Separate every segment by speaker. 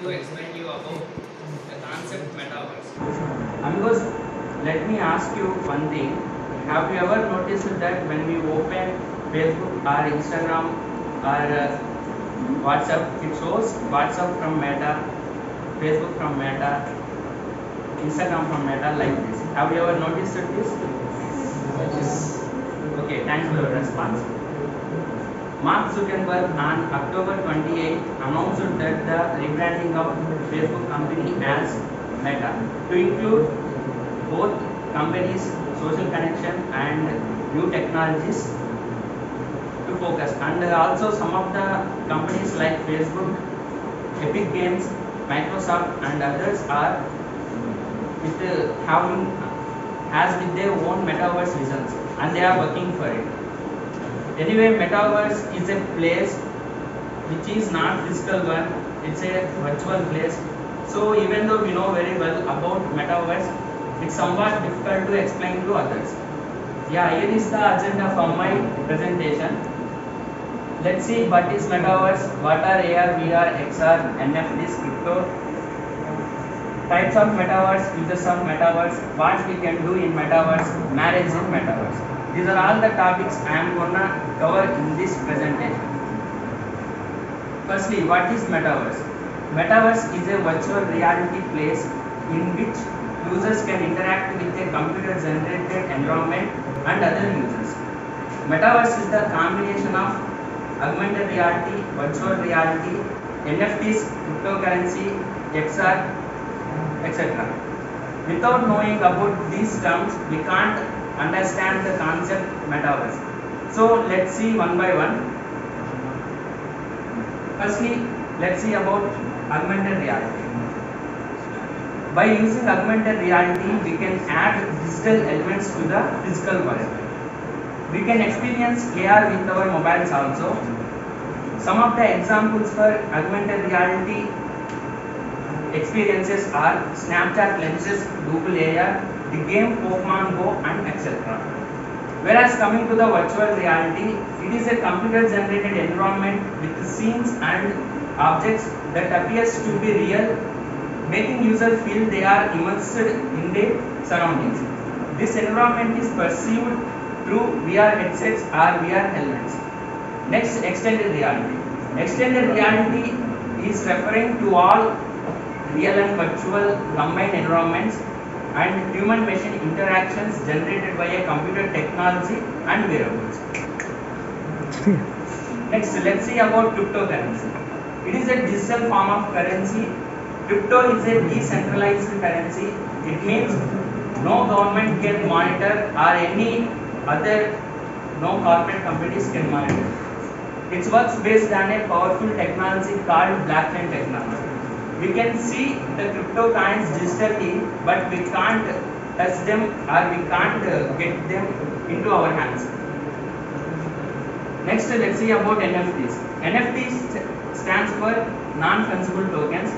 Speaker 1: to explain you about the concept metaverse.
Speaker 2: Amigos, let me ask you one thing. Have you ever noticed that when we open Facebook or Instagram or WhatsApp, it shows WhatsApp from Meta, Facebook from Meta, Instagram from Meta like this? Have you ever noticed this?
Speaker 1: Yes.
Speaker 2: Okay, thanks for your response. Mark Zuckerberg on October 28 announced that the rebranding of Facebook company as Meta to include both companies' social connection and new technologies to focus. And also some of the companies like Facebook, Epic Games, Microsoft and others are with having as with their own metaverse visions and they are working for it. Anyway, metaverse is a place which is not physical one, it's a virtual place. So even though we know very well about metaverse, it's somewhat difficult to explain to others. Yeah, here is the agenda for my presentation. Let's see what is metaverse, what are AR, VR, XR, NFTs, crypto, types of metaverse, uses of metaverse, what we can do in metaverse, marriage in metaverse. These are all the topics I am gonna cover in this presentation. Firstly, what is metaverse? Metaverse is a virtual reality place in which users can interact with a computer generated environment and other users. Metaverse is the combination of augmented reality, virtual reality, NFTs, cryptocurrency, XR, etc. Without knowing about these terms, we can't understand the concept metaverse. So let's see one by one. Firstly, let's see about augmented reality. By using augmented reality, we can add digital elements to the physical world. We can experience AR with our mobiles also. Some of the examples for augmented reality experiences are Snapchat lenses, Google AR, the game Pokemon Go and etc. Whereas coming to the virtual reality, it is a computer generated environment with scenes and objects that appears to be real, making users feel they are immersed in their surroundings. This environment is perceived through VR headsets or VR helmets. Next, extended reality. Extended reality is referring to all real and virtual combined environments and human-machine interactions generated by a computer technology and wearables. Next, let's see about cryptocurrency. It is a digital form of currency. Crypto is a decentralized currency. It means no government can monitor or any other no corporate companies can monitor. It works based on a powerful technology called blockchain technology. We can see the crypto coins digitally, but we can't touch them or we can't get them into our hands. Next, let's see about NFTs. NFTs stands for non-fungible tokens.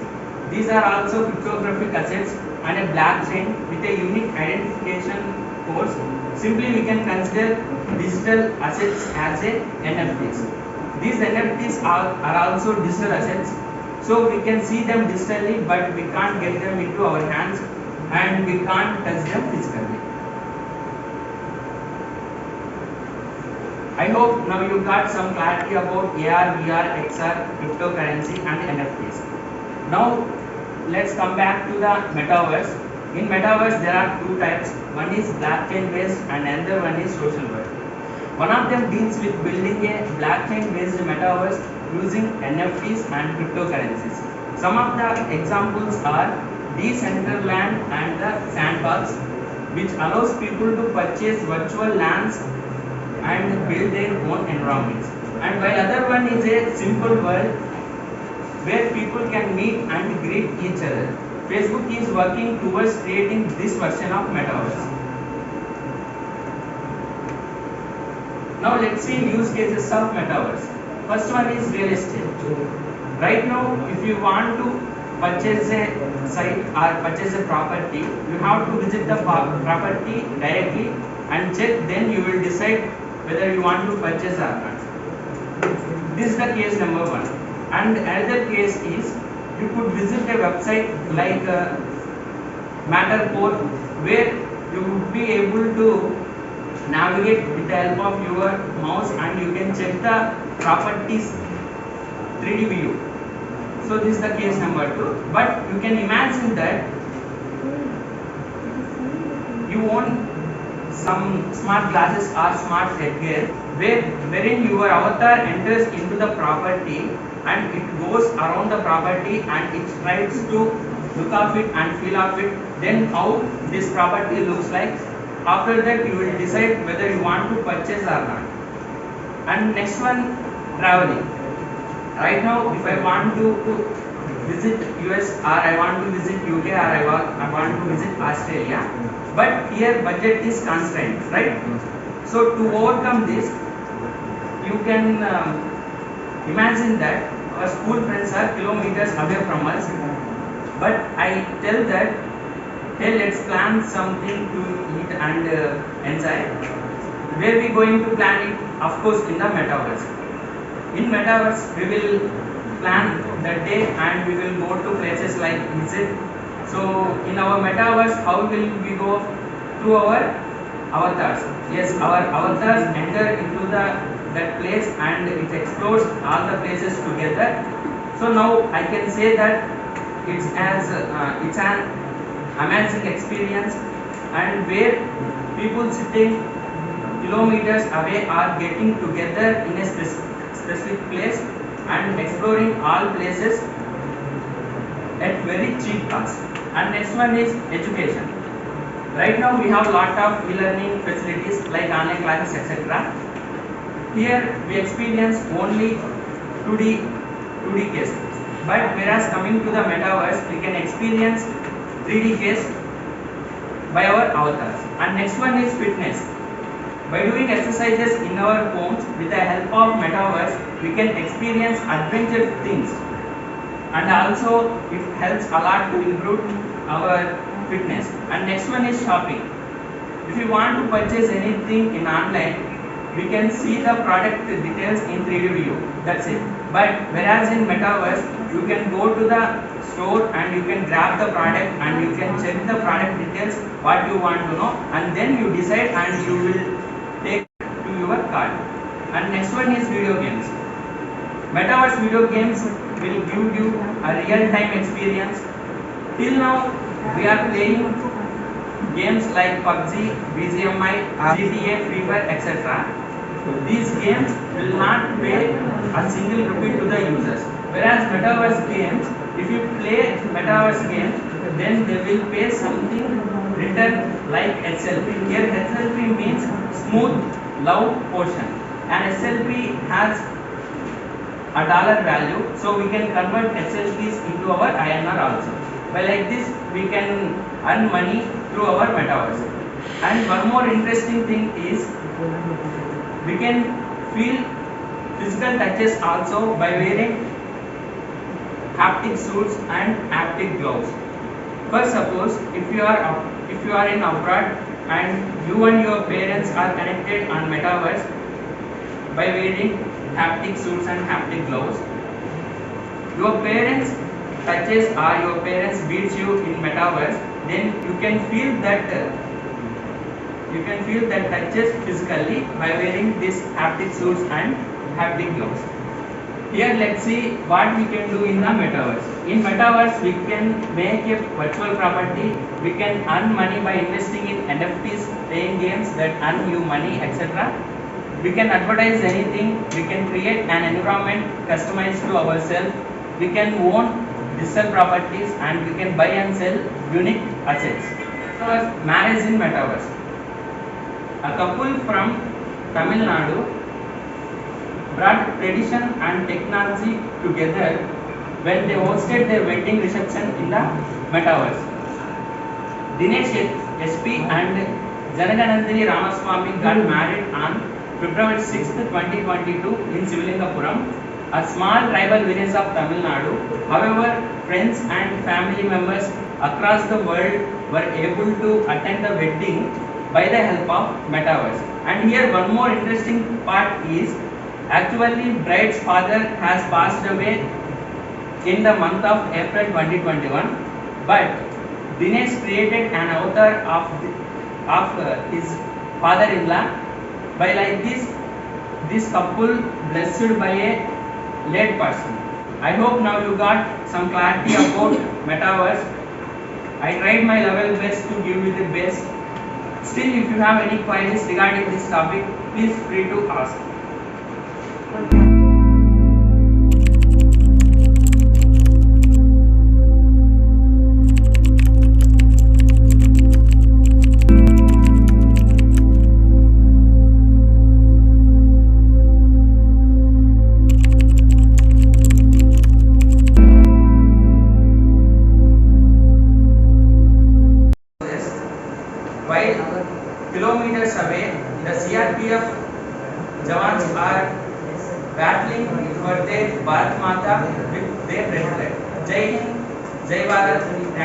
Speaker 2: These are also cryptographic assets on a blockchain with a unique identification codes. Simply, we can consider digital assets as a NFTs. These NFTs are also digital assets. So we can see them digitally, but we can't get them into our hands and we can't touch them physically. I hope now you got some clarity about AR, VR, XR, cryptocurrency and NFTs. Now let's come back to the metaverse. In metaverse there are two types. One is blockchain based and another one is social world. One of them deals with building a blockchain based metaverse using NFTs and cryptocurrencies. Some of the examples are Decentraland and the Sandbox, which allows people to purchase virtual lands and build their own environments. And while other one is a simple world where people can meet and greet each other. Facebook is working towards creating this version of metaverse. Now let's see use cases of metaverse. First one is real estate. Right now, if you want to purchase a site or purchase a property, you have to visit the property directly and check, then you will decide whether you want to purchase or not. This is the case number one. And another case is you could visit a website like Matterport, where you would be able to navigate with the help of your mouse and you can check the properties 3D view. So this is the case number 2. But you can imagine that you own some smart glasses or smart headgear wherein your avatar enters into the property and it goes around the property and it tries to look of it and feel of it, then how this property looks like. After that you will decide whether you want to purchase or not. And next one, traveling. Right now if I want to visit US or I want to visit UK or I want to visit Australia, but here budget is constrained, right? So to overcome this, you can imagine that our school friends are kilometers away from us, but I tell that, hey, let's plan something to eat and enjoy. Where we going to plan it? Of course in the metaverse. In metaverse we will plan that day and we will go to places like Egypt. So in our metaverse, how will we go? Through our avatars. Yes, our avatars enter into that place and it explores all the places together. So now I can say that it's an amazing experience, and where people sitting kilometers away are getting together in a specific place and exploring all places at very cheap cost. And next one is education. Right now we have lot of e-learning facilities like online classes, etc. Here we experience only 2D case, but whereas coming to the metaverse we can experience 3D case by our avatars. And next one is fitness. By doing exercises in our homes with the help of metaverse, we can experience adventure things, and also it helps a lot to improve our fitness. And next one is shopping. If you want to purchase anything in online, we can see the product details in 3D view. That's it. But whereas in metaverse, you can go to the store and you can grab the product and you can check the product details what you want to know, and then you decide and you will take to your card. And next one is video games. Metaverse video games will give you a real-time experience. Till now we are playing games like PUBG, BGMI, GTA, Free Fire, etc. These games will not pay a single rupee to the users. Whereas metaverse games, if you play metaverse games, then they will pay something written like SLP. Here SLP means smooth love portion, and SLP has a dollar value, so we can convert SLPs into our INR also. By like this we can earn money through our metaverse. And one more interesting thing is we can feel physical touches also by wearing haptic suits and haptic gloves. For suppose if you are in abroad and you and your parents are connected on metaverse by wearing haptic suits and haptic gloves, your parents touches or your parents beats you in metaverse, then you can feel that touches physically by wearing these haptic suits and haptic gloves. Here let's see what we can do in the metaverse. In metaverse we can make a virtual property, we can earn money by investing in NFTs, playing games that earn you money, etc. We can advertise anything, we can create an environment customized to ourselves, we can own digital properties, and we can buy and sell unique assets. Marriage in metaverse. A couple from Tamil Nadu brought tradition and technology together when they hosted their wedding reception in the metaverse. Dinesh SP and Janaganandini Ramaswamy got married on February 6, 2022 in Sivalingapuram, a small tribal village of Tamil Nadu. However, friends and family members across the world were able to attend the wedding by the help of metaverse. And here one more interesting part is, actually bride's father has passed away in the month of April 2021, but Dinesh created an avatar of his father-in-law. By like this couple blessed by a late person. I hope now you got some clarity about metaverse. I tried my level best to give you the best. Still, if you have any queries regarding this topic, please free to ask. While kilometers away, the CRPF Jawans are battling for their Bharat Mata with their red flag. Jai Hind, Jai Bharat, thank you.